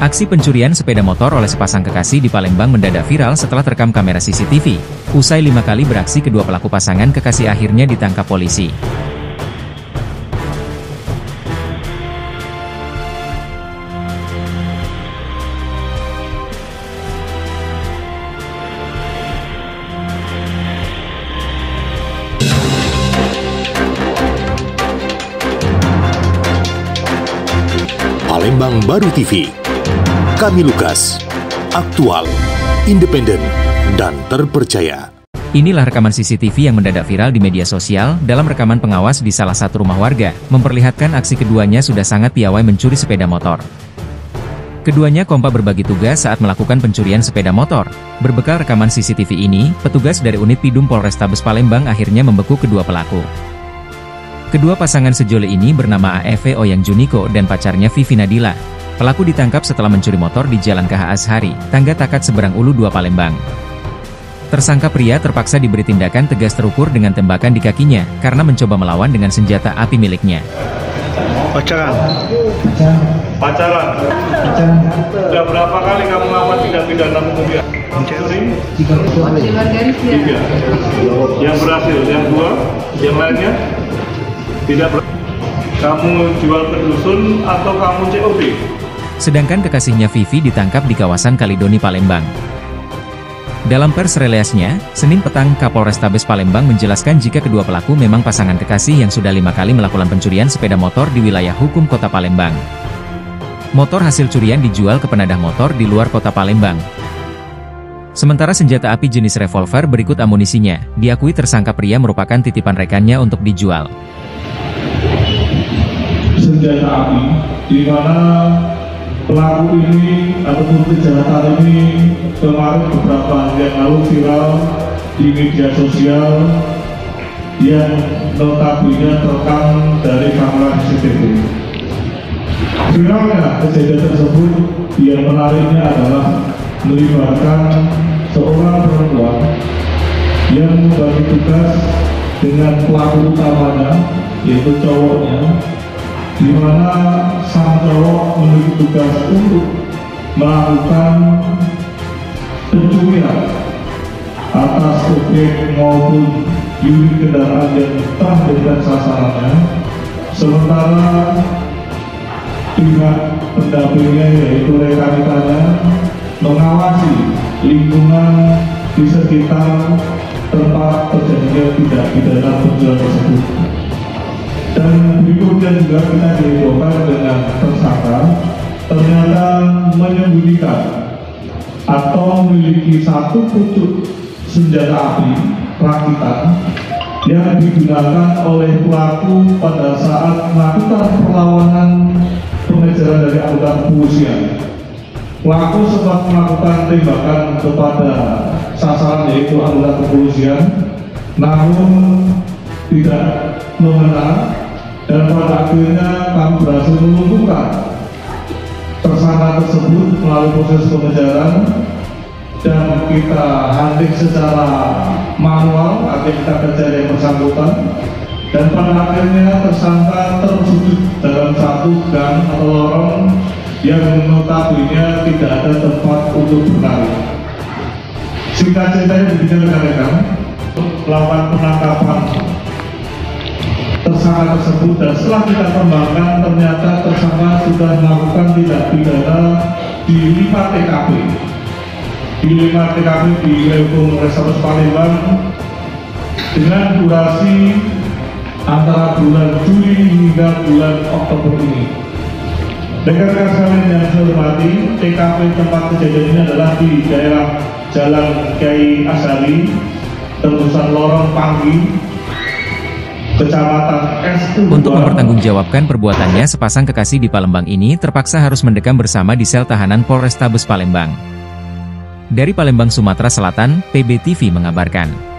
Aksi pencurian sepeda motor oleh sepasang kekasih di Palembang mendadak viral setelah terekam kamera CCTV. Usai 5 kali beraksi, kedua pelaku pasangan kekasih akhirnya ditangkap polisi. Palembang Baru TV. Kami Lukas, aktual, independen, dan terpercaya. Inilah rekaman CCTV yang mendadak viral di media sosial. Dalam rekaman pengawas di salah satu rumah warga, memperlihatkan aksi keduanya sudah sangat piawai mencuri sepeda motor. Keduanya kompak berbagi tugas saat melakukan pencurian sepeda motor. Berbekal rekaman CCTV ini, petugas dari unit Pidum Polrestabes Palembang akhirnya membekuk kedua pelaku. Kedua pasangan sejoli ini bernama AEV Oyang Juniko dan pacarnya Vivi Nadila. Pelaku ditangkap setelah mencuri motor di Jalan KH Azhari, Tangga Takat Seberang Ulu 2 Palembang. Tersangka pria terpaksa diberi tindakan tegas terukur dengan tembakan di kakinya, karena mencoba melawan dengan senjata api miliknya. Pacaran? Sudah berapa kali kamu melakukan tindak pidana kemudian? Mencuri? 3. Yang berhasil, yang 2, yang lainnya? Tidak berhasil. Kamu jual ke dusun atau kamu COD? Sedangkan kekasihnya Vivi ditangkap di kawasan Kalidoni, Palembang. Dalam pers releasnya, Senin petang, Kapolrestabes Palembang menjelaskan jika kedua pelaku memang pasangan kekasih yang sudah 5 kali melakukan pencurian sepeda motor di wilayah hukum Kota Palembang. Motor hasil curian dijual ke penadah motor di luar Kota Palembang. Sementara senjata api jenis revolver berikut amunisinya, diakui tersangka pria merupakan titipan rekannya untuk dijual. Senjata api, di mana pelaku ini ataupun kejahatan ini kemarin beberapa hari yang lalu viral di media sosial yang notabene terekam dari kamera CCTV. Viralnya kejadian tersebut yang menariknya adalah melibatkan seorang perempuan yang membagi tugas dengan pelaku utamanya, yaitu cowoknya, di mana sang cowok memiliki tugas untuk melakukan pencurian atas objek maupun unit kendaraan yang telah dijadikan sasarannya, sementara pihak pendampingnya yaitu rekan-rekannya mengawasi lingkungan di sekitar tempat terjadinya tindak pidana pencurian tersebut. Dan berikutnya juga kita dihebohkan dengan tersangka ternyata menyembunyikan atau memiliki satu pucuk senjata api rakitan yang digunakan oleh pelaku pada saat melakukan perlawanan pengejaran dari anggota kepolisian. Pelaku sempat melakukan tembakan kepada sasaran yaitu anggota kepolisian, namun tidak mengena. Dan pada akhirnya kami berhasil melumpuhkan tersangka tersebut melalui proses pengejaran dan kita hunting secara manual, artinya kita kejar yang bersangkutan, dan pada akhirnya tersangka tersudut dalam satu gang atau lorong yang notabene tidak ada tempat untuk berlari. Singkat ceritanya begini rekan-rekan, melakukan penangkapan tersangka tersebut, dan setelah kita kembangkan ternyata tersangka sudah melakukan tindak pidana di 5 TKP di Polrestabes Palembang dengan durasi antara bulan Juli hingga bulan Oktober ini. Rekan-rekan sekalian yang saya hormati, TKP tempat kejadian ini adalah di daerah Jalan KH Azhari, tembusan lorong Panggi, Kecamatan S2. Untuk mempertanggungjawabkan perbuatannya, sepasang kekasih di Palembang ini terpaksa harus mendekam bersama di sel tahanan Polrestabes Palembang. Dari Palembang, Sumatera Selatan, PBTV mengabarkan.